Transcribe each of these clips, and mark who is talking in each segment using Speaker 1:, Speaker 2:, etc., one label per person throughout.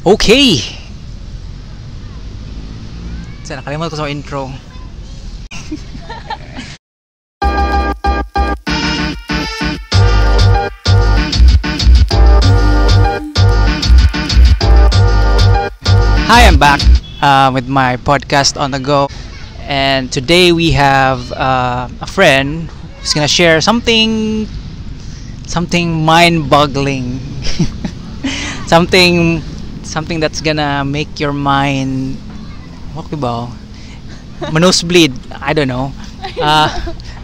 Speaker 1: Okay! So, nakalimutan ko sa intro. Hi, I'm back with my podcast on the go. And today we have a friend who's gonna share something mind-boggling. something that's gonna make your mind okay ba? Nosebleed, I don't know.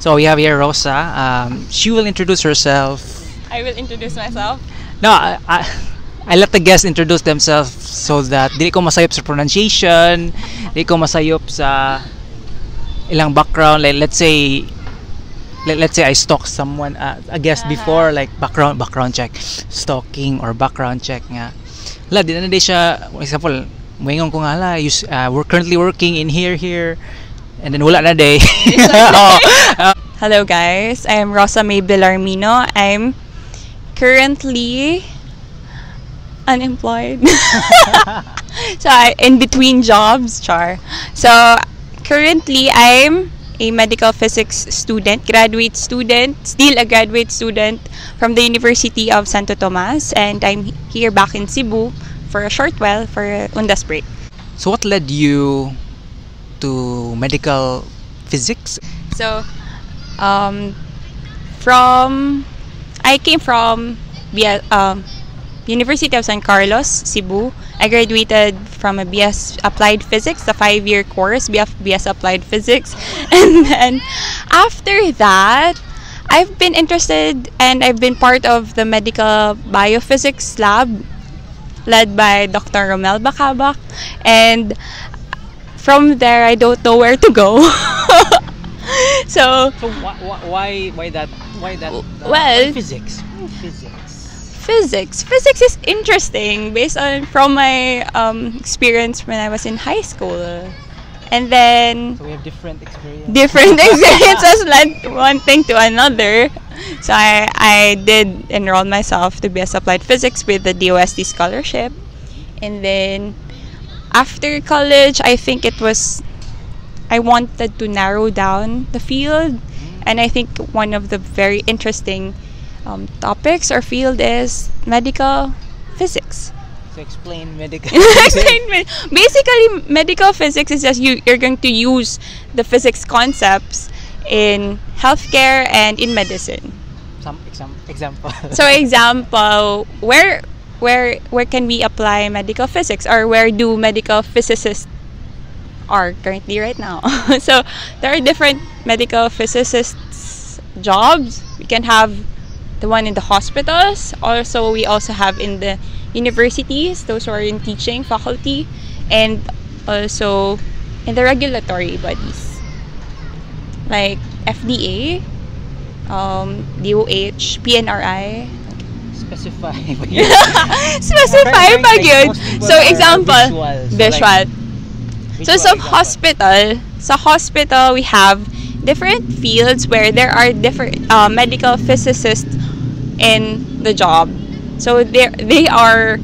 Speaker 1: So we have here Rosa. She will introduce herself.
Speaker 2: I will introduce myself.
Speaker 1: No, I let the guests introduce themselves so that di ko masayop sa pronunciation, di ko masayop sa ilang background. Like let's say I stalk someone, a guest before, like background check, stalking or background check nga. La di na siya, for example, moingon ko nga we're currently working in here, and then wala na day.
Speaker 2: Hello guys, I am Rosa May Belarmino. I'm currently unemployed. So in between jobs, char. So currently I'm a medical physics student, graduate student, still a graduate student from the University of Santo Tomas, and I'm here back in Cebu for a short while for Undas break.
Speaker 1: So what led you to medical physics?
Speaker 2: So I came from University of San Carlos, Cebu. I graduated from a BS Applied Physics, the 5-year course, BS Applied Physics. And then after that, I've been interested and I've been part of the medical biophysics lab led by Dr. Romel Bacabak. And from there, I don't know where to go. So
Speaker 1: why that
Speaker 2: well,
Speaker 1: physics?
Speaker 2: Physics is interesting based on from my experience when I was in high school, and then
Speaker 1: So we have different experiences
Speaker 2: led one thing to another. So I did enroll myself to BS Applied Physics with the DOST scholarship, and then after college, I think I wanted to narrow down the field, and I think one of the very interesting topics or field is medical physics.
Speaker 1: So explain medical
Speaker 2: Basically, medical physics is just you're going to use the physics concepts in healthcare and in medicine.
Speaker 1: Some example.
Speaker 2: So example, where can we apply medical physics, or where do medical physicists are currently right now? So there are different medical physicists jobs. We can have the one in the hospitals. Also, we also have in the universities, those who are in teaching faculty, and also in the regulatory bodies like FDA, DOH, PNRI.
Speaker 1: Specify
Speaker 2: Pag yun. So example, visual. So sa hospital we have different fields where there are different medical physicists in the job. So they help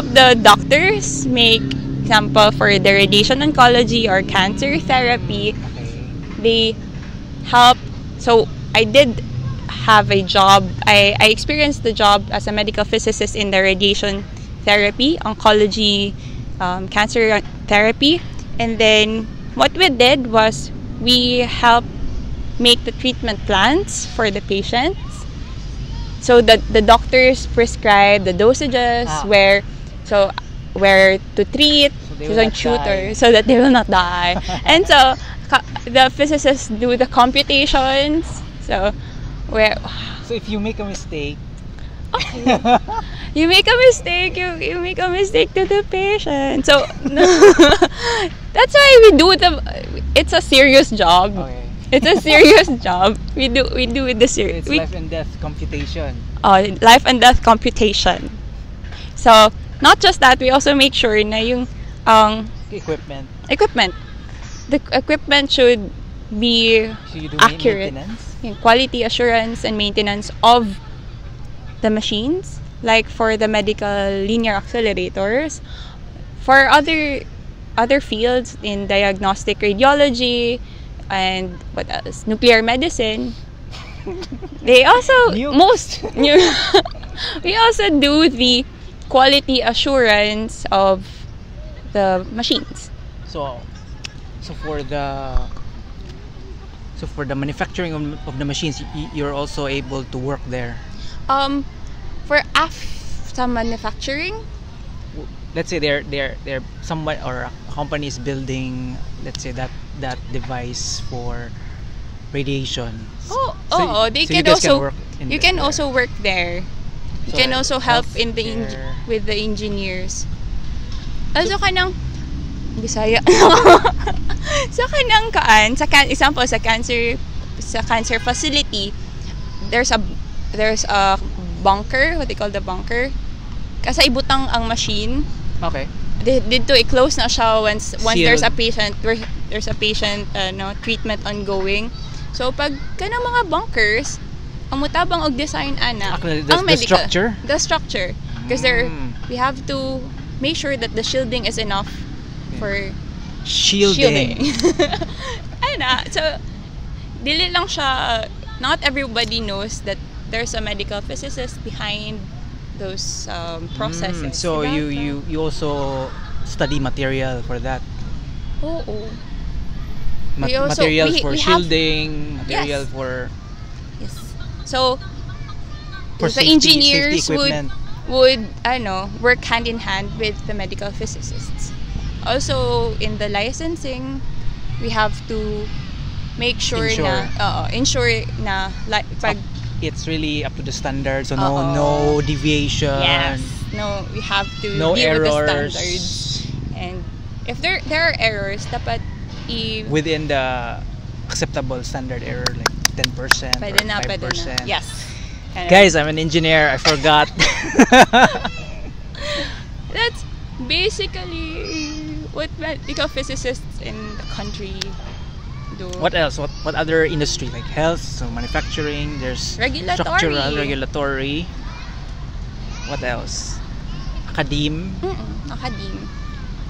Speaker 2: the doctors make, example, for the radiation oncology or cancer therapy. They help. So I did have a job. I experienced the job as a medical physicist in the radiation therapy, oncology, cancer therapy. And then what we did was we helped make the treatment plans for the patients. So that the doctors prescribe the dosages, where to treat, so that they will not die. And so the physicists do the computations. So
Speaker 1: if you make a mistake,
Speaker 2: you make a mistake to the patient. So that's why we do it's a serious job.
Speaker 1: okay.
Speaker 2: It's a serious job. We do with the serious.
Speaker 1: It's life and death computation.
Speaker 2: Life and death computation. So not just that, we also make sure na yung
Speaker 1: equipment.
Speaker 2: The equipment should be accurate.
Speaker 1: Maintenance?
Speaker 2: Yung quality assurance and maintenance of the machines like for the medical linear accelerators. For other fields in diagnostic radiology and what else? Nuclear medicine. They also we also do the quality assurance of the machines.
Speaker 1: So for the manufacturing of the machines, you're also able to work there.
Speaker 2: For after manufacturing,
Speaker 1: Let's say they're someone or a company is building, let's say that device for radiation.
Speaker 2: They
Speaker 1: so
Speaker 2: can
Speaker 1: you guys
Speaker 2: also
Speaker 1: work in
Speaker 2: you can
Speaker 1: there.
Speaker 2: also work there. You
Speaker 1: So,
Speaker 2: can also help in the
Speaker 1: healthcare.
Speaker 2: with the engineers. Also kanang Bisaya. So kanang example sa cancer facility, there's a bunker, what they call the bunker. Kasi ibutang ang machine.
Speaker 1: Okay.
Speaker 2: Dito i-close na siya once there's a
Speaker 1: Sealed.
Speaker 2: patient treatment ongoing. So pag kanang mga bunkers, ang mutabang og design ana
Speaker 1: Actually,
Speaker 2: ang
Speaker 1: the
Speaker 2: medical
Speaker 1: structure?
Speaker 2: the structure because we have to make sure that the shielding is enough for
Speaker 1: Shielding.
Speaker 2: ana, so dili lang siya, not everybody knows that there's a medical physicist behind those processes.
Speaker 1: So
Speaker 2: diba?
Speaker 1: you also study material for that.
Speaker 2: Oo. We also-
Speaker 1: Materials
Speaker 2: we-
Speaker 1: for
Speaker 2: we have-
Speaker 1: shielding, material
Speaker 2: Yes.
Speaker 1: for
Speaker 2: Yes. So the
Speaker 1: safety
Speaker 2: engineers
Speaker 1: equipment.
Speaker 2: would work hand in hand with the medical physicists. Also in the licensing, we have to make sure ensure na like pag
Speaker 1: It's really up to the standards, so
Speaker 2: Oo.
Speaker 1: no deviation,
Speaker 2: we have to
Speaker 1: no
Speaker 2: deal with the
Speaker 1: errors
Speaker 2: standards. And if there are errors, dapat
Speaker 1: within the acceptable standard error, like 10%
Speaker 2: pwede
Speaker 1: or
Speaker 2: na,
Speaker 1: 5%.
Speaker 2: Yes.
Speaker 1: Guys, I'm an engineer. I forgot.
Speaker 2: That's basically what medical physicists in the country do.
Speaker 1: What else? What other industry like health? So manufacturing. There's
Speaker 2: Regulatory.
Speaker 1: structural, regulatory. What else? Academe.
Speaker 2: Academe.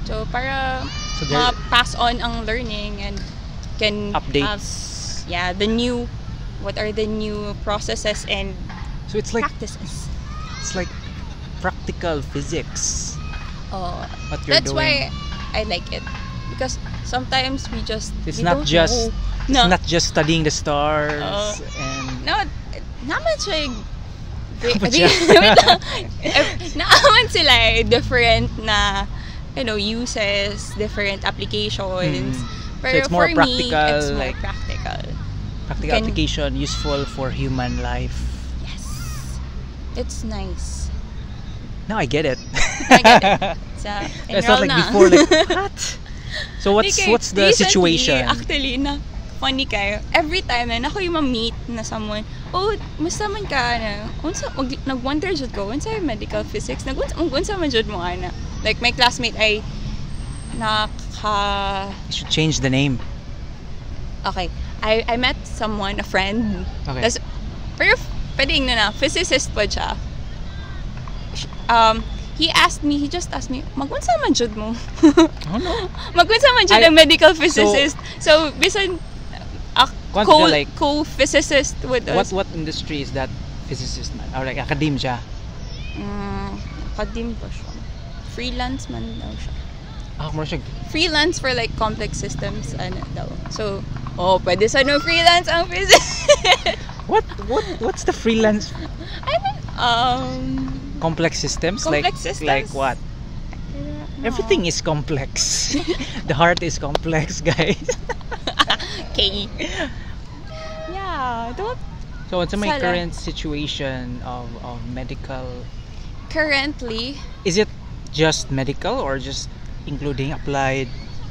Speaker 2: So para
Speaker 1: So there
Speaker 2: pass on ang learning and can
Speaker 1: updates.
Speaker 2: have what are the new processes and
Speaker 1: So it's like
Speaker 2: practices.
Speaker 1: practical physics. What you're
Speaker 2: That's
Speaker 1: doing.
Speaker 2: why I like it, because sometimes we
Speaker 1: It's
Speaker 2: we
Speaker 1: not
Speaker 2: don't
Speaker 1: just
Speaker 2: know.
Speaker 1: it's not just studying the stars and
Speaker 2: No, naman siya
Speaker 1: Naman
Speaker 2: di,
Speaker 1: siya.
Speaker 2: wait lang. Naman sila different na uses, different applications. Pero
Speaker 1: it's more
Speaker 2: for
Speaker 1: practical,
Speaker 2: me, it's more
Speaker 1: like-
Speaker 2: practical.
Speaker 1: practical
Speaker 2: Can-
Speaker 1: application useful for human life.
Speaker 2: Yes. It's nice.
Speaker 1: Now I get it.
Speaker 2: I get it. So,
Speaker 1: It's
Speaker 2: enroll
Speaker 1: not like
Speaker 2: na.
Speaker 1: before, like what? So what's
Speaker 2: Like,
Speaker 1: the
Speaker 2: recently,
Speaker 1: situation?
Speaker 2: Actually, na funny kayo. Every time na ako yung ma-meet na someone, musta man ka na, nag-wonder jud ko, unsa yung medical physics, unsa man jud mo ana. Like my classmate ay
Speaker 1: You should change the name.
Speaker 2: okay. I met someone, a friend.
Speaker 1: Okay.
Speaker 2: Tas, pero pwedeng na physicist pa siya. He just asked me, magunsa man jud mo?
Speaker 1: Oh no.
Speaker 2: Magunsa man jud
Speaker 1: I-
Speaker 2: ang medical physicist. So bisan
Speaker 1: Kung sila, like,
Speaker 2: co-physicist with us.
Speaker 1: What industry is that physicist man? Or like academe siya?
Speaker 2: Academe pa siya. Freelance man daw siya.
Speaker 1: More siya.
Speaker 2: Freelance for like complex systems daw. So, pwede sa no freelance ang physicist.
Speaker 1: What's the freelance
Speaker 2: I mean,
Speaker 1: complex systems?
Speaker 2: Complex systems?
Speaker 1: Like what? Everything is complex. The heart is complex, guys.
Speaker 2: Okay. Yeah, don't
Speaker 1: So what's my
Speaker 2: Sala.
Speaker 1: current situation of medical?
Speaker 2: currently
Speaker 1: Is it just medical or just including applied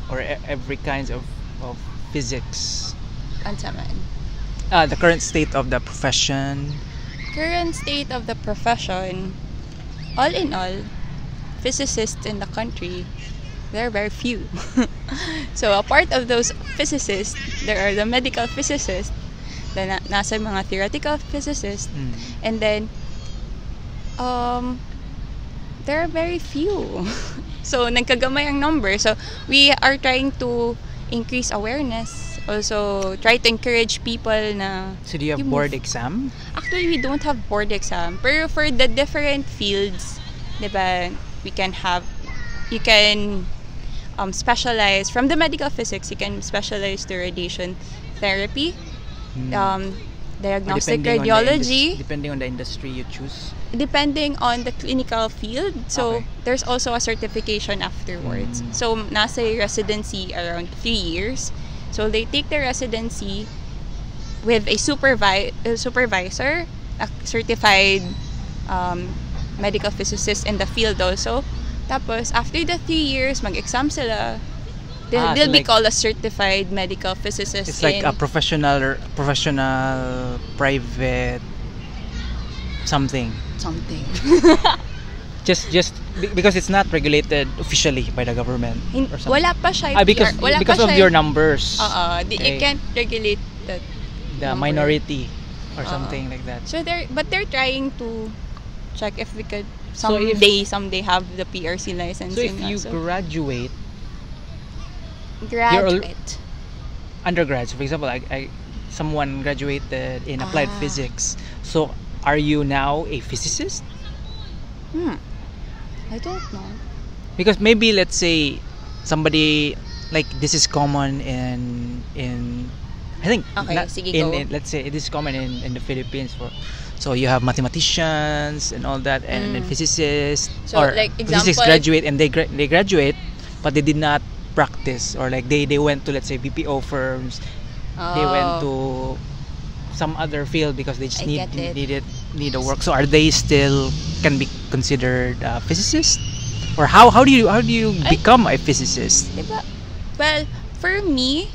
Speaker 1: or every kinds of physics?
Speaker 2: unsa man.
Speaker 1: The current state of the profession.
Speaker 2: Current state of the profession, all in all, physicists in the country, there are very few. So a part of those physicists, there are the medical physicists, then nasa mga theoretical physicists, and then Um, there are very few. So, nagkagamay ang number. So, we are trying to increase awareness. Also, try to encourage people na...
Speaker 1: So do you have
Speaker 2: You
Speaker 1: board
Speaker 2: move.
Speaker 1: exam?
Speaker 2: Actually, we don't have board exam. Pero for the different fields, diba, we can have... You can specialize... From the medical physics, you can specialize to radiation therapy,
Speaker 1: Or
Speaker 2: diagnostic
Speaker 1: depending on the
Speaker 2: radiology,
Speaker 1: depending on the industry you choose.
Speaker 2: depending on the clinical field. So,
Speaker 1: Okay.
Speaker 2: there's also a certification afterwards. So, nasa residency around 3 years. So, they take the residency with a supervisor, a certified medical physicist in the field also. Tapos, after the 3 years, mag-exam sila. They'll
Speaker 1: So
Speaker 2: be
Speaker 1: like-
Speaker 2: called a certified medical physicist.
Speaker 1: It's like a professional private something.
Speaker 2: something.
Speaker 1: Just because it's not regulated officially by the government or something.
Speaker 2: Wala pa siya.
Speaker 1: Because
Speaker 2: wala
Speaker 1: because
Speaker 2: pa
Speaker 1: of
Speaker 2: siya-
Speaker 1: your numbers.
Speaker 2: You
Speaker 1: Okay.
Speaker 2: can't regulate that.
Speaker 1: The
Speaker 2: number.
Speaker 1: minority or something like that.
Speaker 2: So they're trying to check if we could
Speaker 1: So if-
Speaker 2: someday have the PRC licensing.
Speaker 1: So if you
Speaker 2: also.
Speaker 1: graduate
Speaker 2: graduate,
Speaker 1: undergrad, so for example, someone graduated in applied
Speaker 2: Ah.
Speaker 1: physics. So are you now a physicist?
Speaker 2: I don't know.
Speaker 1: Because maybe let's say somebody like this is common in I think
Speaker 2: Okay, sige,
Speaker 1: in,
Speaker 2: go.
Speaker 1: let's say it is common in the Philippines for so you have mathematicians and all that and then physicists
Speaker 2: So,
Speaker 1: or
Speaker 2: like,
Speaker 1: physicists
Speaker 2: example-
Speaker 1: graduate and they graduate but they did not practice or like they went to let's say BPO firms, they went to some other field because they just
Speaker 2: I get it.
Speaker 1: need a work. So are they still can be considered physicists? Or how do you become a physicist?
Speaker 2: Diba? Well, for me,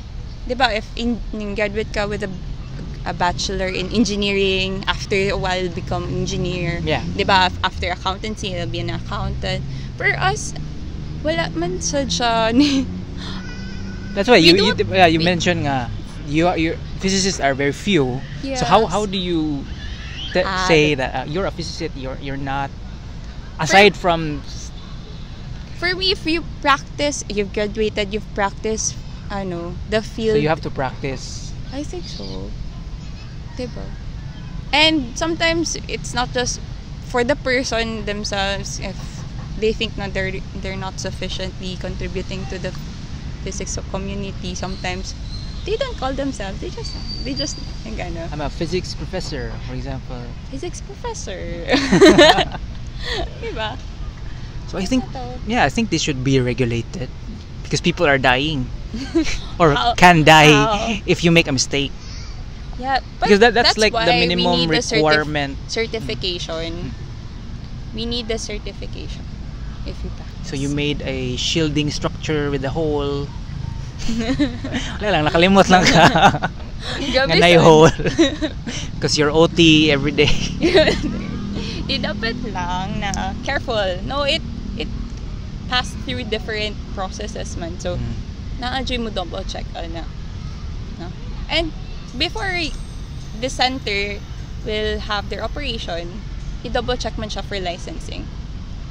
Speaker 2: diba, if graduate ka with a bachelor in engineering, after a while become engineer.
Speaker 1: Yeah.
Speaker 2: Diba? After accountancy, you'll be an accountant. For us, wala man sadya ni...
Speaker 1: That's why
Speaker 2: We
Speaker 1: you
Speaker 2: don't-
Speaker 1: you mentioned nga your physicists are very few. So how
Speaker 2: Yes.
Speaker 1: do you
Speaker 2: Ah,
Speaker 1: say that you're a physicist? You're not aside from
Speaker 2: For me, if you practice, you've graduated, you've practiced, the field.
Speaker 1: so you have to practice.
Speaker 2: I think so. Diba? And sometimes it's not just for the person themselves if they think na they're not sufficiently contributing to the physics community. Sometimes they don't call themselves. They just
Speaker 1: I'm a physics professor, for example.
Speaker 2: physics professor. Diba?
Speaker 1: So I think
Speaker 2: Ito.
Speaker 1: I think this should be regulated because people are dying or
Speaker 2: How-
Speaker 1: can die
Speaker 2: how?
Speaker 1: if you make a mistake.
Speaker 2: Yeah, but
Speaker 1: Because that's like
Speaker 2: why
Speaker 1: the
Speaker 2: we
Speaker 1: minimum
Speaker 2: need the
Speaker 1: requirement.
Speaker 2: certification. We need the certification if you practice.
Speaker 1: So you made a shielding structure with a hole. Wala lang, nakalimot lang ka.
Speaker 2: Grabe
Speaker 1: Nga na yung
Speaker 2: sad.
Speaker 1: hole. Because you're OT every day.
Speaker 2: Di dapat lang na careful. No, it passed through different processes man. So, na-adjust mo double check na. No? And before the center will have their operation, i-double check man siya for licensing.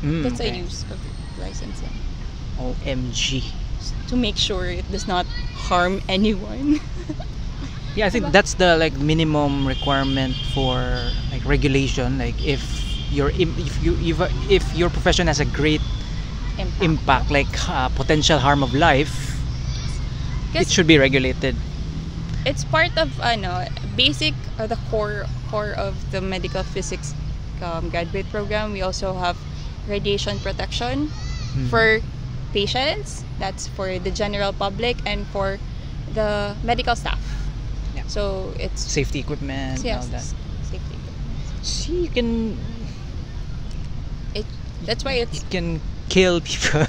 Speaker 2: That's a
Speaker 1: Okay.
Speaker 2: use of licensing.
Speaker 1: OMG.
Speaker 2: To make sure it does not harm anyone.
Speaker 1: Yeah, I think that's the like minimum requirement for like regulation. Like if your profession has a great impact, like potential harm of life, it
Speaker 2: 'Cause
Speaker 1: should be regulated.
Speaker 2: it's part of basic the core of the medical physics graduate program. We also have radiation protection for patients. That's for the general public and for the medical staff.
Speaker 1: Yeah.
Speaker 2: So it's
Speaker 1: Safety equipment and all that.
Speaker 2: safety.
Speaker 1: See, you can
Speaker 2: That's why it's
Speaker 1: kill people.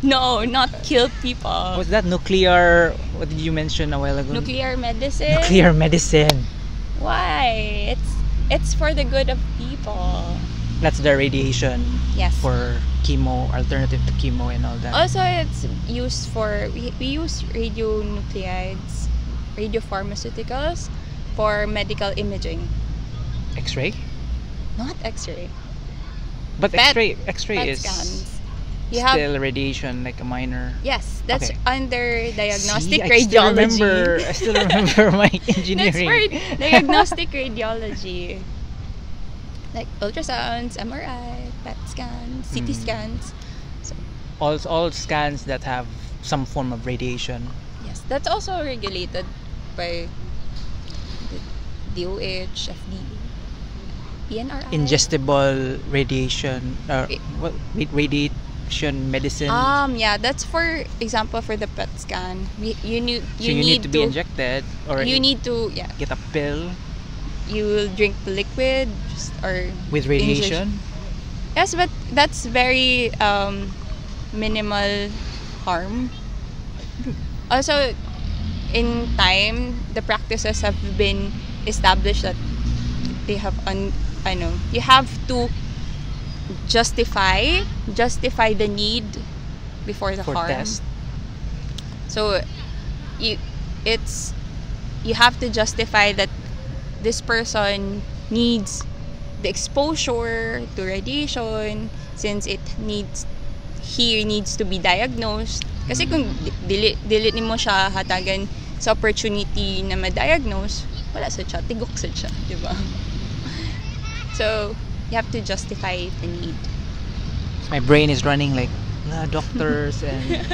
Speaker 2: no, not kill people.
Speaker 1: What's that? Nuclear? What did you mention a while ago?
Speaker 2: Nuclear medicine.
Speaker 1: Nuclear medicine.
Speaker 2: Why? It's for the good of people.
Speaker 1: That's the radiation
Speaker 2: Yes.
Speaker 1: for chemo, alternative to chemo and all that.
Speaker 2: Also, it's used for we use radionuclides, radiopharmaceuticals for medical imaging.
Speaker 1: X-ray?
Speaker 2: Not X-ray.
Speaker 1: But
Speaker 2: PET-
Speaker 1: X-ray
Speaker 2: PET
Speaker 1: is
Speaker 2: scans. You have
Speaker 1: still radiation, like a minor.
Speaker 2: yes, that's
Speaker 1: Okay.
Speaker 2: under diagnostic
Speaker 1: See,
Speaker 2: radiology.
Speaker 1: I still remember my
Speaker 2: That's
Speaker 1: engineering.
Speaker 2: for diagnostic radiology. Like ultrasounds, MRI, PET scans, CT scans.
Speaker 1: all scans that have some form of radiation.
Speaker 2: Yes, that's also regulated by the DOH, FDA, PNRI.
Speaker 1: Ingestible radiation,
Speaker 2: Eh.
Speaker 1: radiation medicine.
Speaker 2: Yeah, that's for example for the PET scan. You need
Speaker 1: So you need to be injected, or
Speaker 2: you need to
Speaker 1: get a pill
Speaker 2: you will drink the liquid or
Speaker 1: with radiation.
Speaker 2: yes, but that's very minimal harm. Also, in time, the practices have been established that they have I know you have to justify the need before the
Speaker 1: For
Speaker 2: harm.
Speaker 1: test.
Speaker 2: So you have to justify that this person needs the exposure to radiation since he needs to be diagnosed. Kasi kung dili nimo siya hatagan sa opportunity na ma-diagnose, wala sa siya, tigok sa siya, di ba? So, you have to justify the need.
Speaker 1: My brain is running like doctors and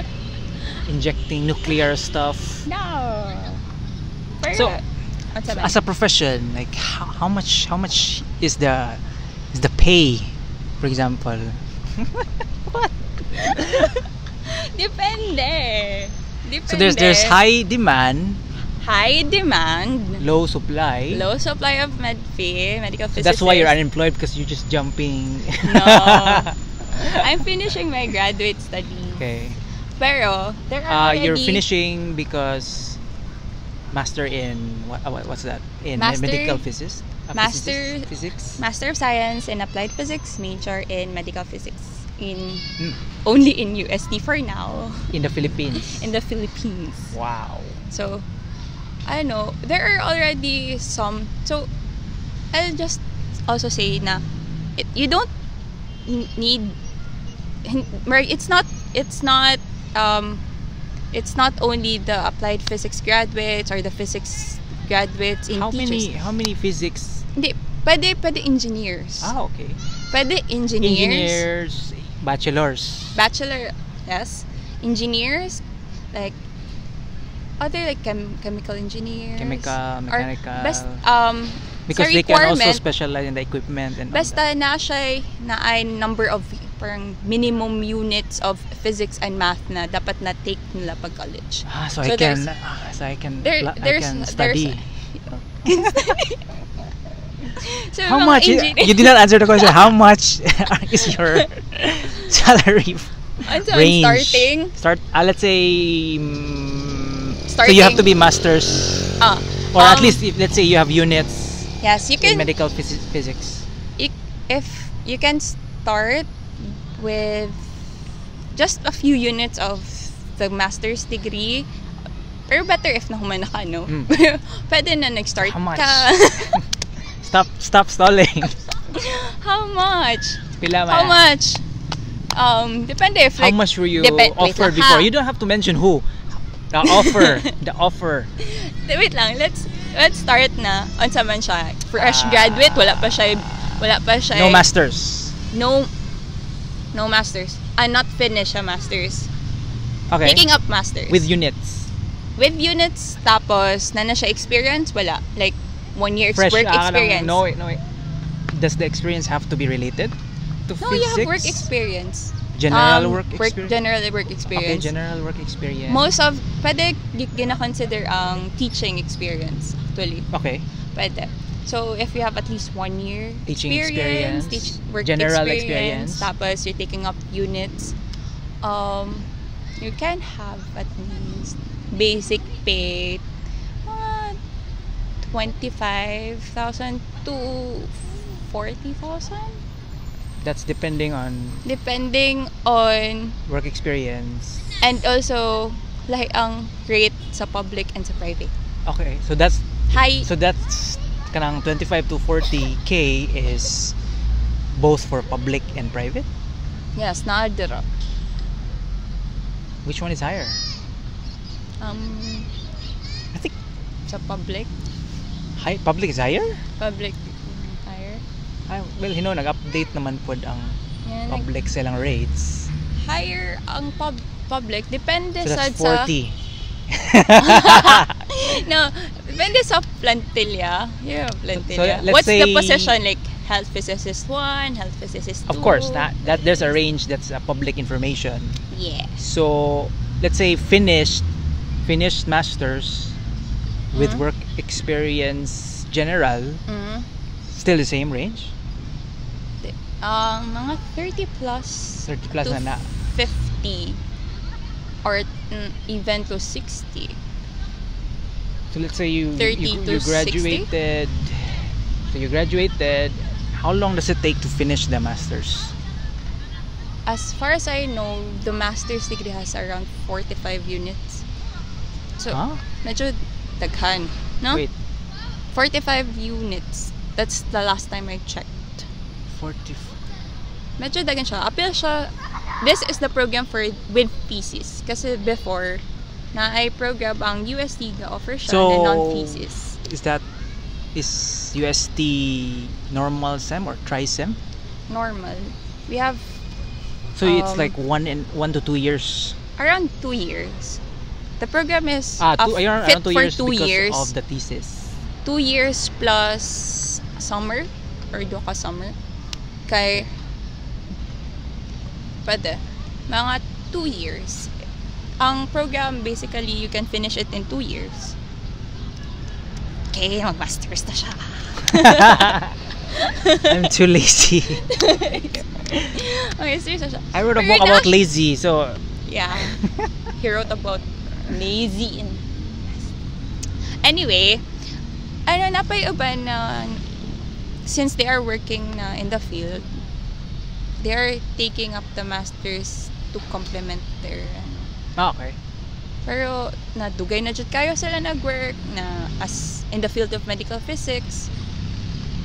Speaker 1: injecting nuclear stuff.
Speaker 2: No. Pero,
Speaker 1: So,
Speaker 2: what's up,
Speaker 1: as a profession, like how much is the pay, for example?
Speaker 2: Depende.
Speaker 1: So there's high demand,
Speaker 2: demand,
Speaker 1: low supply.
Speaker 2: low supply of medical
Speaker 1: So
Speaker 2: physicists.
Speaker 1: that's why you're unemployed, because you're just jumping.
Speaker 2: No. I'm finishing my graduate study.
Speaker 1: Okay.
Speaker 2: Pero there are
Speaker 1: You're
Speaker 2: already
Speaker 1: finishing because master in what's that? In
Speaker 2: Master-
Speaker 1: medical physics.
Speaker 2: Master-
Speaker 1: Physics.
Speaker 2: Master of Science in Applied Physics, major in Medical Physics in
Speaker 1: Mm.
Speaker 2: only in UST for now
Speaker 1: In the Philippines.
Speaker 2: in the Philippines.
Speaker 1: Wow.
Speaker 2: So I don't know, there are already some. So I'll just also say na you don't need it's not only the applied physics graduates or the physics graduates in
Speaker 1: How
Speaker 2: teachers.
Speaker 1: many physics?
Speaker 2: Hindi, pwede engineers.
Speaker 1: Okay.
Speaker 2: Pwede engineers.
Speaker 1: Engineers, bachelors.
Speaker 2: Bachelor, yes. Engineers, like other like chemical engineers.
Speaker 1: Chemical,
Speaker 2: or
Speaker 1: mechanical.
Speaker 2: sa
Speaker 1: Because they can also
Speaker 2: requirement,
Speaker 1: specialize in the equipment and all that.
Speaker 2: basta na siya na ay number of parang minimum units of physics and math na dapat na take nila pag college.
Speaker 1: So
Speaker 2: So
Speaker 1: I can
Speaker 2: there-
Speaker 1: I
Speaker 2: there's-
Speaker 1: can study.
Speaker 2: So
Speaker 1: How
Speaker 2: mga
Speaker 1: much? You did not answer the question. How much is your salary
Speaker 2: Until
Speaker 1: range?
Speaker 2: starting,
Speaker 1: Let's say. So
Speaker 2: Starting.
Speaker 1: you have to be masters, or at least let's say you have units
Speaker 2: yes, you
Speaker 1: in
Speaker 2: can
Speaker 1: medical physics.
Speaker 2: if you can start with just a few units of the master's degree, pero better if nahuman ka, no?
Speaker 1: Mm.
Speaker 2: Pwede na nag-start
Speaker 1: How much?
Speaker 2: ka.
Speaker 1: Stop stalling.
Speaker 2: How much?
Speaker 1: Pila
Speaker 2: How
Speaker 1: man?
Speaker 2: much? Depende if
Speaker 1: How
Speaker 2: like
Speaker 1: much were you
Speaker 2: wait
Speaker 1: offered
Speaker 2: lang,
Speaker 1: before?
Speaker 2: ha?
Speaker 1: You don't have to mention who. The offer. The offer.
Speaker 2: Wait lang, let's start na. Unsa man siya? Fresh
Speaker 1: Ah.
Speaker 2: graduate, wala pa siya
Speaker 1: No masters.
Speaker 2: no masters. Not finished a masters.
Speaker 1: Okay.
Speaker 2: Taking up masters.
Speaker 1: With units.
Speaker 2: With units, tapos na siya experience, wala. Like, 1 year's
Speaker 1: Fresh.
Speaker 2: work experience.
Speaker 1: No, wait. Does the experience have to be related to
Speaker 2: No,
Speaker 1: physics?
Speaker 2: you have work experience.
Speaker 1: General work experience.
Speaker 2: General work
Speaker 1: Okay,
Speaker 2: experience.
Speaker 1: general work experience.
Speaker 2: Most of, pwede gina-consider ang teaching experience, actually.
Speaker 1: Okay.
Speaker 2: Pwede. So, if you have at least 1 year
Speaker 1: Teaching experience,
Speaker 2: work
Speaker 1: general
Speaker 2: experience,
Speaker 1: experience.
Speaker 2: tapos you're taking up units, you can have at least basic pay 25,000 to 40,000,
Speaker 1: That's depending on
Speaker 2: depending on,
Speaker 1: work experience.
Speaker 2: and also like ang rate sa public and sa private.
Speaker 1: Okay, so that's
Speaker 2: High.
Speaker 1: kanang 25 to 40k is both for public and private?
Speaker 2: Yes, naadira.
Speaker 1: Which one is higher? I think
Speaker 2: Sa public
Speaker 1: public is higher.
Speaker 2: higher.
Speaker 1: Well, nag-update naman po ang
Speaker 2: Yan,
Speaker 1: public silang rates.
Speaker 2: higher ang public depende
Speaker 1: So
Speaker 2: sa
Speaker 1: that's 40.
Speaker 2: no, depende sa plantilla. Yeah, plantilla.
Speaker 1: let's
Speaker 2: What's the
Speaker 1: say-
Speaker 2: position, like health physicist 1, health physicist 2?
Speaker 1: Of course, that there's a range that's public information.
Speaker 2: Yes.
Speaker 1: So, let's say finished masters with
Speaker 2: Mhm.
Speaker 1: work experience general,
Speaker 2: Mm.
Speaker 1: still the same range?
Speaker 2: Mga 30 plus
Speaker 1: 30 plus
Speaker 2: to
Speaker 1: na
Speaker 2: 50 or even to 60.
Speaker 1: So let's say you
Speaker 2: 30 to 60?
Speaker 1: graduated. So you graduated. How long does it take to finish the masters?
Speaker 2: As far as I know, the master's degree has around 45 units. So,
Speaker 1: Huh?
Speaker 2: medyo daghan, no?
Speaker 1: Wait,
Speaker 2: 45 units. That's the last time I checked.
Speaker 1: 40.
Speaker 2: Medyo daghan siya. Appeal siya. This is the program for with thesis. Kasi before, na I program ang UST ga-offer siya
Speaker 1: So,
Speaker 2: na non-thesis.
Speaker 1: Is UST normal sem or tri-sem?
Speaker 2: Normal. We have
Speaker 1: So it's
Speaker 2: Um,
Speaker 1: like 1 to 2 years.
Speaker 2: around 2 years. The program is
Speaker 1: Around
Speaker 2: fit
Speaker 1: 2
Speaker 2: for
Speaker 1: years
Speaker 2: 2
Speaker 1: because
Speaker 2: years.
Speaker 1: of the thesis.
Speaker 2: 2 years plus summer or do ka summer. Kay pwede. Mga 2 years. Ang program, basically, you can finish it in 2 years. Okay, mag-masters na siya.
Speaker 1: I'm too lazy.
Speaker 2: Okay, serious na siya.
Speaker 1: I wrote a
Speaker 2: Pero
Speaker 1: book
Speaker 2: na-
Speaker 1: about lazy, so
Speaker 2: Yeah. He wrote about lazy. Anyway, napayuban na since they are working na in the field, they are taking up the masters to complement their
Speaker 1: okay.
Speaker 2: Pero nadugay na jud kayo sila nag-work na as in the field of medical physics.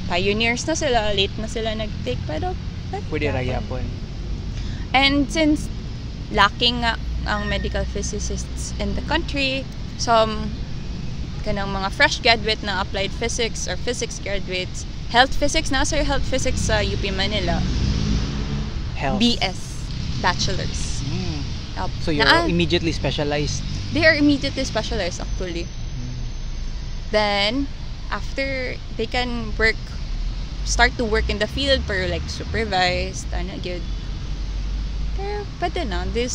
Speaker 2: Pioneers na sila, late na sila nag-take, pero
Speaker 1: Pwede ra gyapon.
Speaker 2: And since lacking nga ang medical physicists in the country, some kanang mga fresh graduate na applied physics or physics graduates, health physics na sir, health physics sa UP Manila,
Speaker 1: Health.
Speaker 2: BS, bachelors.
Speaker 1: Mm.
Speaker 2: Up.
Speaker 1: So you're immediately specialized.
Speaker 2: They are immediately specialized actually. Then after they can start to work in the field pero like supervised, good. Pero pwede na. They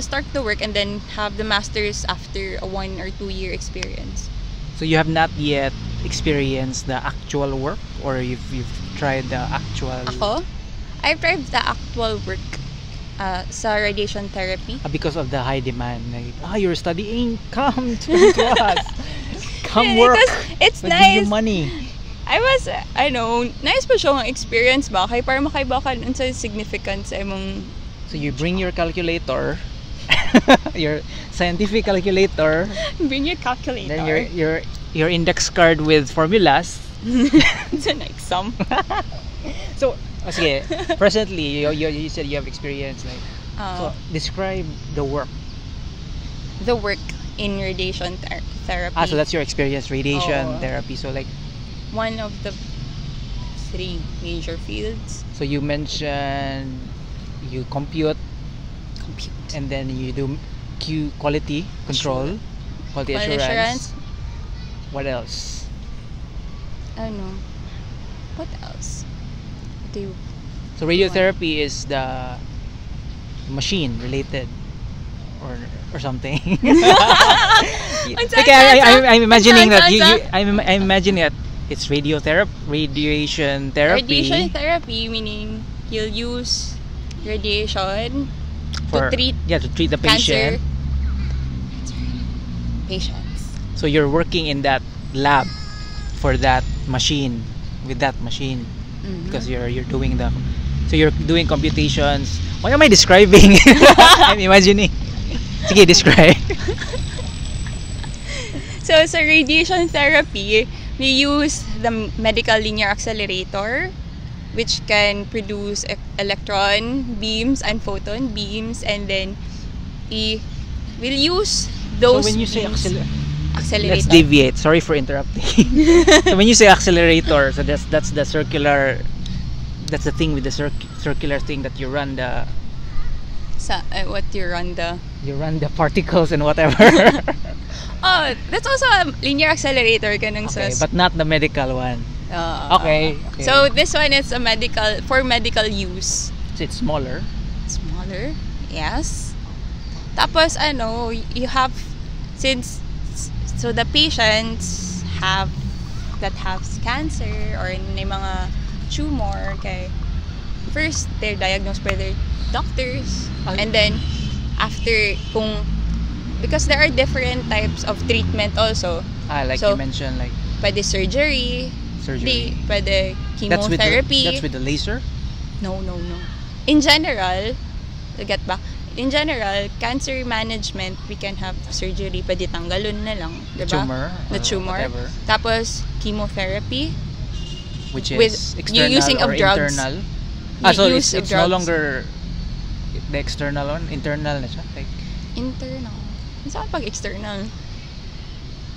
Speaker 2: start to work and then have the masters after a 1 or 2 year experience.
Speaker 1: So you have not yet experienced the actual work, or you've tried the actual.
Speaker 2: Ako, I've tried the actual work sa radiation therapy.
Speaker 1: Because of the high demand. Like, you're studying, come to us. Come work.
Speaker 2: It's
Speaker 1: We'll give you
Speaker 2: nice.
Speaker 1: money.
Speaker 2: Nice pa siya ang experience ba? Kaya para makaibakan sa significance sa imong.
Speaker 1: So you bring your calculator, your scientific calculator,
Speaker 2: Bring your calculator.
Speaker 1: then your index card with formulas.
Speaker 2: It's an exam.
Speaker 1: So, sige, presently you said you have experience like. So describe the work.
Speaker 2: The work in radiation therapy.
Speaker 1: So that's your experience, radiation
Speaker 2: Oo.
Speaker 1: therapy. So like,
Speaker 2: one of the 3 major fields.
Speaker 1: so you mentioned you compute and then you do quality control, quality
Speaker 2: Quality
Speaker 1: assurance.
Speaker 2: assurance.
Speaker 1: What else?
Speaker 2: Ano? What else?
Speaker 1: So radiotherapy is the machine related or something. Like I'm imagining that I'm imagining that it's radiation therapy
Speaker 2: Radiation therapy meaning you'll use radiation
Speaker 1: for
Speaker 2: to treat
Speaker 1: to treat the
Speaker 2: cancer
Speaker 1: patient.
Speaker 2: patients.
Speaker 1: So you're working in that lab for that machine, with that machine,
Speaker 2: Mhm.
Speaker 1: because you're doing you're doing computations. Why am I describing? I'm imagining. Sige, describe.
Speaker 2: So sa radiation therapy, we use the medical linear accelerator which can produce electron beams and photon beams, and then we'll use those
Speaker 1: So when you say
Speaker 2: beams.
Speaker 1: accelerator, let's
Speaker 2: Accelerator.
Speaker 1: deviate. Sorry for interrupting. So when you say accelerator, so that's the circular. That's the thing with the circular thing that you run the
Speaker 2: What you run the
Speaker 1: particles and whatever.
Speaker 2: Oh, that's also a linear accelerator ganun
Speaker 1: Okay,
Speaker 2: sa
Speaker 1: but not the medical one. Okay.
Speaker 2: So this one is for medical use.
Speaker 1: So it's smaller.
Speaker 2: Smaller, yes. Tapos you have, so the patients that have cancer or may mga tumor, okay, first they're diagnosed by their doctors, and then after because there are different types of treatment also.
Speaker 1: Like
Speaker 2: So,
Speaker 1: you mentioned, like
Speaker 2: Pwede surgery, pwede chemotherapy.
Speaker 1: That's with the laser.
Speaker 2: No. In general, to get back, in general, cancer management, we can have surgery, pwede tanggalon na lang,
Speaker 1: The
Speaker 2: diba?
Speaker 1: tumor.
Speaker 2: The tumor.
Speaker 1: Whatever.
Speaker 2: Tapos, chemotherapy.
Speaker 1: Which
Speaker 2: With
Speaker 1: is external
Speaker 2: using of
Speaker 1: or
Speaker 2: drugs.
Speaker 1: internal. So
Speaker 2: Use of
Speaker 1: it's no
Speaker 2: drugs.
Speaker 1: longer the external one, internal na siya.
Speaker 2: Internal. Saan pag external?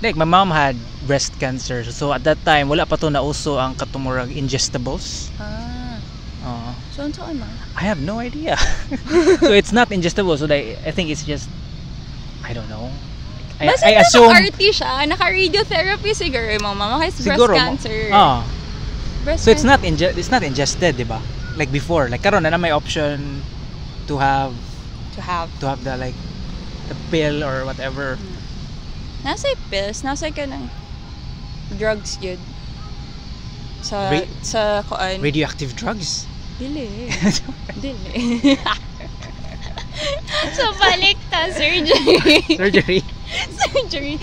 Speaker 1: Like my mom had breast cancer, so at that time wala pa to nauso ang katumurag ingestibles.
Speaker 2: Saan na?
Speaker 1: I have no idea. So it's not ingestible, so I think it's just, I don't know.
Speaker 2: Basta
Speaker 1: I assume
Speaker 2: naka-RT siya, naka-radiotherapy siguro yung mama kasi breast
Speaker 1: siguro
Speaker 2: cancer. Breast
Speaker 1: so it's
Speaker 2: cancer.
Speaker 1: not ingested, di ba? Like before, like karon na may option to have the like the pill or whatever.
Speaker 2: Nasa pills, nasa ka ng drugs yun. Sa kuan.
Speaker 1: Radioactive drugs.
Speaker 2: Dili. So balik ta surgery. Surgery.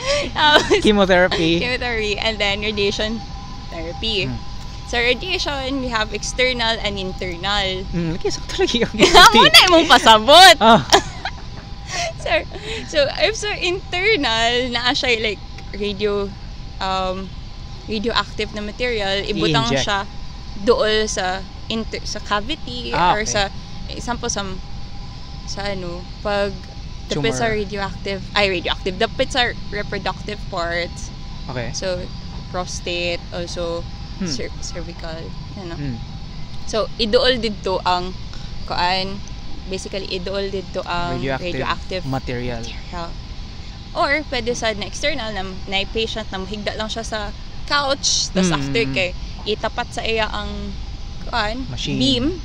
Speaker 1: Chemotherapy.
Speaker 2: And then radiation therapy. So radiation, we have external and internal.
Speaker 1: Lagi sakto lagi ang
Speaker 2: Muna imong pasabot. So if internal na siya like radioactive na material, ibutang
Speaker 1: I-inject.
Speaker 2: siya dool sa cavity or
Speaker 1: okay.
Speaker 2: sa example pag dapit sa radioactive dapit sa reproductive parts.
Speaker 1: Okay.
Speaker 2: So prostate, also cervical, So idool dito ang kuan, basically idool dito ang radioactive
Speaker 1: material.
Speaker 2: Or pwede sa external na patient na mahigda lang siya sa couch, tapos after kay itapat sa iya ang kuan,
Speaker 1: machine.
Speaker 2: beam.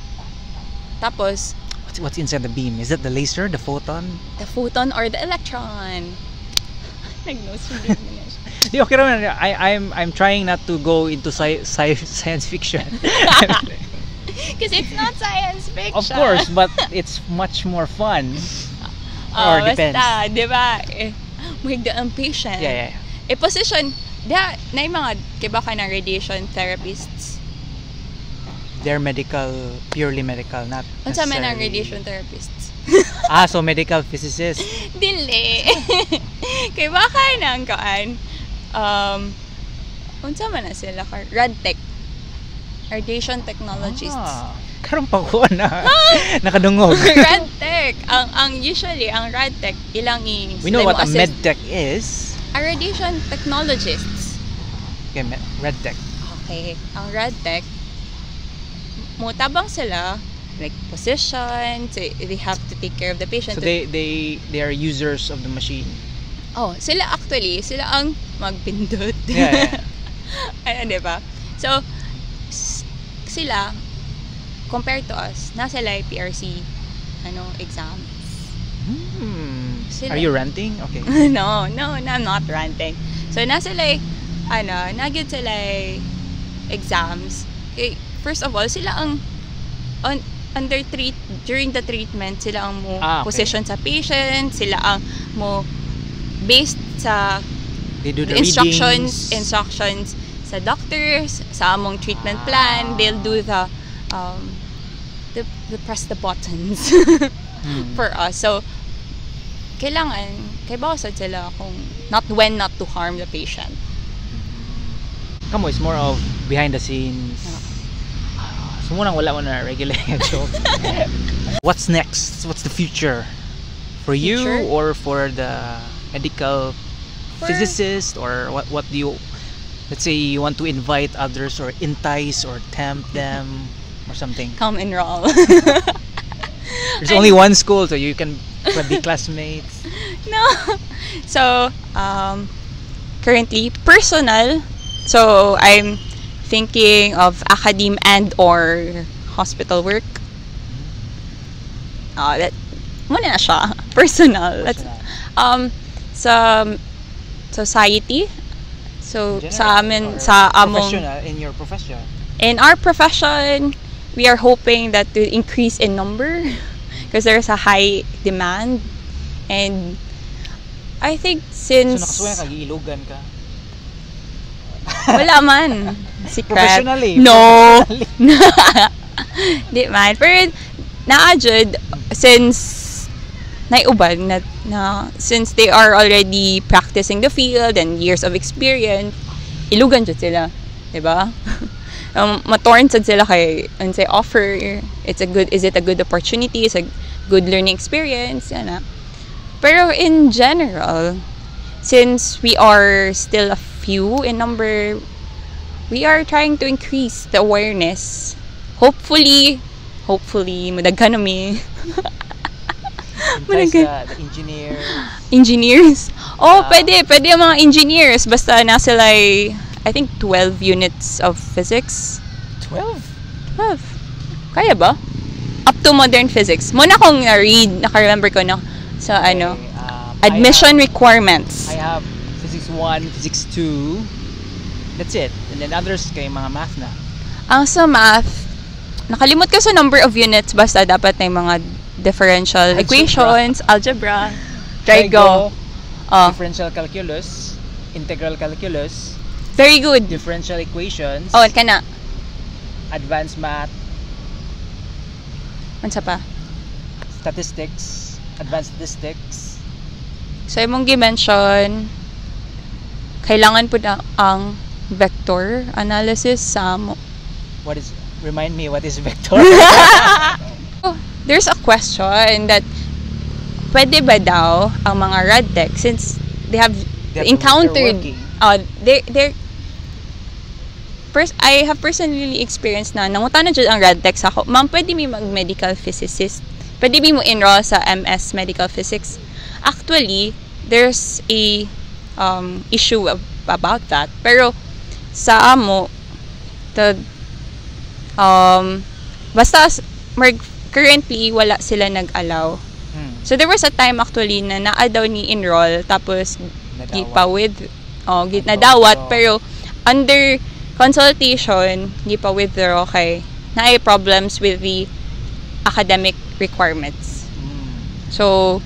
Speaker 2: Tapos
Speaker 1: What's inside the beam? Is it the laser, the photon?
Speaker 2: The photon or the electron. Nag-nose reading na siya.
Speaker 1: Di okay naman. I'm trying not to go into science fiction.
Speaker 2: Because it's not science fiction.
Speaker 1: Of course, but it's much more fun. Or depends.
Speaker 2: Basta, di ba? Mahigda ang patient.
Speaker 1: Yeah.
Speaker 2: Position, na yung mga, kiba ka ng radiation therapists.
Speaker 1: They're purely medical, not
Speaker 2: Unsa man ang
Speaker 1: necessarily.
Speaker 2: radiation therapists?
Speaker 1: So medical physicist.
Speaker 2: Dili. Kay baka nang kaan. Unsa man na sila ka? Radtech. Radiation technologists.
Speaker 1: Karon pa ko na nakadungog.
Speaker 2: Radtech. Usually ang Radtech ilang
Speaker 1: We know what a medtech is.
Speaker 2: A radiation technologists.
Speaker 1: Okay, Radtech.
Speaker 2: Okay, ang Radtech mutabang sila like position, so they have to take care of the patient.
Speaker 1: So they are users of the machine.
Speaker 2: Sila ang magpindot.
Speaker 1: Yeah.
Speaker 2: Di ba? So sila compared to us, nasa like PRC exams.
Speaker 1: Are you ranting? Okay.
Speaker 2: No, I'm not ranting. So nasa like nagid sila exams. Okay, first of all, sila ang during the treatment, sila ang position sa patient, sila ang based sa
Speaker 1: They do the
Speaker 2: instructions
Speaker 1: readings.
Speaker 2: sa doctors, sa among treatment plan. They'll do the press the buttons for us. So kailangan kay bawasad sila kung not to harm the patient.
Speaker 1: It's more of behind the scenes. Sumunang wala mo na regular job. What's next? What's the future? For you
Speaker 2: Future?
Speaker 1: or for the medical physicist, or what do you, let's say you want to invite others or entice or tempt them or something?
Speaker 2: Come enroll.
Speaker 1: There's only one school, so you can be classmates.
Speaker 2: No. So, currently, personal. So, I'm thinking of academe and or hospital work. That muna na siya. Personal. That's, sa society. So,
Speaker 1: In
Speaker 2: sa
Speaker 1: general,
Speaker 2: amin,
Speaker 1: or
Speaker 2: sa among,
Speaker 1: professional, in your profession.
Speaker 2: in our profession, we are hoping that to increase in number because there's a high demand. And I think
Speaker 1: So
Speaker 2: since
Speaker 1: nakasuya ka, giilugan ka.
Speaker 2: wala man secret.
Speaker 1: Professionally.
Speaker 2: No.
Speaker 1: Professionally.
Speaker 2: Di man. Pero naadjud since naiubag na since they are already practicing the field and years of experience, ilugan jud sila, di ba? Matorn sad sila kay and say offer is it a good opportunity, is a good learning experience, yan na. Pero in general, since we are still a few in number, we are trying to increase the awareness. Hopefully madaghan kami.
Speaker 1: Entice the engineer.
Speaker 2: Engineers. Oh, pwede ang mga engineers basta nasa like I think 12 units of physics.
Speaker 1: 12?
Speaker 2: 12. Kaya ba? Up to modern physics. Muna kong read, naka-remember ko na sa admission requirements.
Speaker 1: I have physics 1, physics 2. That's it. And then others kay mga math na.
Speaker 2: Ang sa math, nakalimot ko sa number of units basta dapat na yung mga differential equations, algebra, trigo.
Speaker 1: Differential calculus, integral calculus,
Speaker 2: Very good.
Speaker 1: differential equations,
Speaker 2: Oh, kana.
Speaker 1: advanced math,
Speaker 2: Unsa pa?
Speaker 1: statistics, advanced statistics.
Speaker 2: So, imong gi-mention, kailangan po na ang vector analysis sa mo.
Speaker 1: Remind me, what is vector?
Speaker 2: Oh, there's a question that pwede ba daw ang mga radtech since they have encountered they're first I have personally experienced na nangutana jud ang radtech sa ako, ma'am, pwede mi mag medical physicist, pwede mi mo enroll sa MS medical physics. Actually, there's a issue about that, pero sa amo basta currently wala sila nag-allow. So there was a time actually na naa daw ni enroll tapos nadawat pero under consultation gipa withdraw kay naay problems with the academic requirements. So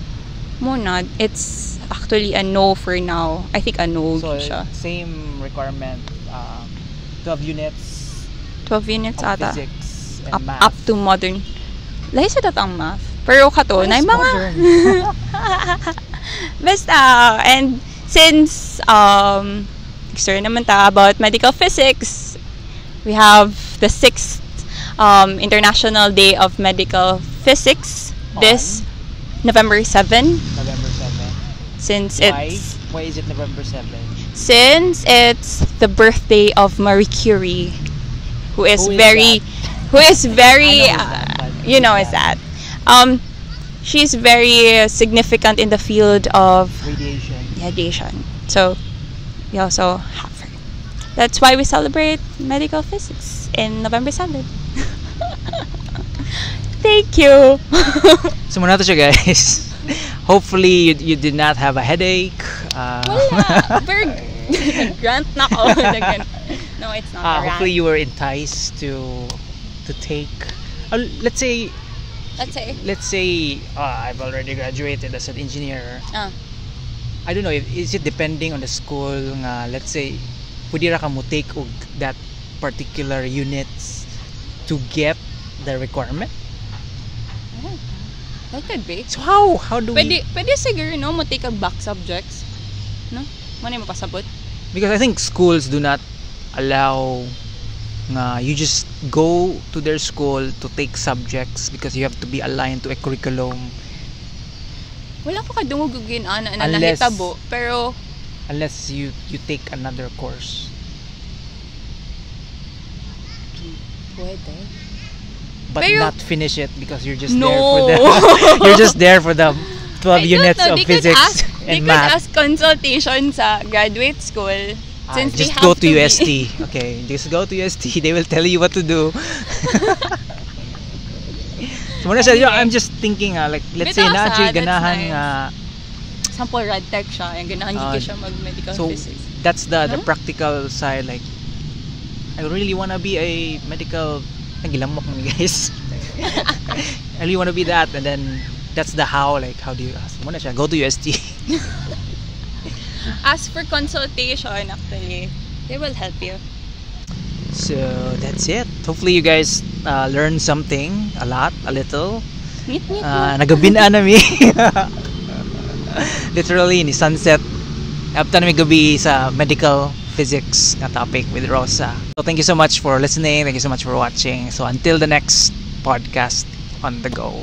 Speaker 2: muna it's actually a no for now. I think a no
Speaker 1: So
Speaker 2: siya.
Speaker 1: same requirement, 12 units
Speaker 2: 12 units
Speaker 1: of
Speaker 2: ata.
Speaker 1: physics and math.
Speaker 2: Up to modern. Lahi sa datang math. Pero kato, na mga basta, and since extra naman ta about medical physics, we have the 6th International Day of Medical Physics this November 7.
Speaker 1: November 7.
Speaker 2: Since
Speaker 1: Why is it November 7?
Speaker 2: Since it's the birthday of Marie Curie, who is very you know is that she's very significant in the field of radiation. So we also have her. That's why we celebrate medical physics in November 7. Thank you.
Speaker 1: So muna to siya, guys. Hopefully you did not have a headache.
Speaker 2: Wala. Grant na ko. No, it's not a rant.
Speaker 1: Hopefully you were enticed to take let's say I've already graduated as an engineer. I don't know, is it depending on the school nga, let's say pwede ra ka mo take og that particular units to get the requirement?
Speaker 2: That could be.
Speaker 1: So how do we,
Speaker 2: Pwede siguro no mo take a back subjects, no? Mo na mapasabot.
Speaker 1: because I think schools do not allow nga you just go to their school to take subjects because you have to be aligned to a curriculum
Speaker 2: Wala ko kadungog og ana na
Speaker 1: Unless-
Speaker 2: nahitabo, pero
Speaker 1: unless you take another course.
Speaker 2: pwede.
Speaker 1: But
Speaker 2: Pero-
Speaker 1: not finish it because you're just
Speaker 2: No.
Speaker 1: there for the you're just there for the 12 units of
Speaker 2: They
Speaker 1: physics
Speaker 2: they
Speaker 1: and
Speaker 2: could
Speaker 1: math.
Speaker 2: ask consultation sa graduate school. Since they
Speaker 1: Just
Speaker 2: have
Speaker 1: go to
Speaker 2: be-
Speaker 1: UST. Okay, just go to UST. They will tell you what to do. So, muna siya, I'm just thinking, like, let's say
Speaker 2: Bitaw
Speaker 1: na,
Speaker 2: sa,
Speaker 1: Jay,
Speaker 2: that's
Speaker 1: ganahan
Speaker 2: nice.
Speaker 1: nga,
Speaker 2: Sample rad tech siya, yung ganahan
Speaker 1: Ah,
Speaker 2: gigi siya mag-medical
Speaker 1: so,
Speaker 2: physics.
Speaker 1: that's the
Speaker 2: Huh?
Speaker 1: practical side, like, I really wanna be a medical, nagilamok mo guys. I really wanna be that, and then, that's the how, like, how do you, muna siya, go to UST.
Speaker 2: Ask for consultation, actually. They will help you.
Speaker 1: So, that's it. Hopefully, you guys learned something, a little.
Speaker 2: Ngit ngit.
Speaker 1: Nagabinaan nami. Literally ni sunset after nami gabi sa medical physics na topic with Rosa. So thank you so much for listening, thank you so much for watching. So until the next podcast on the go.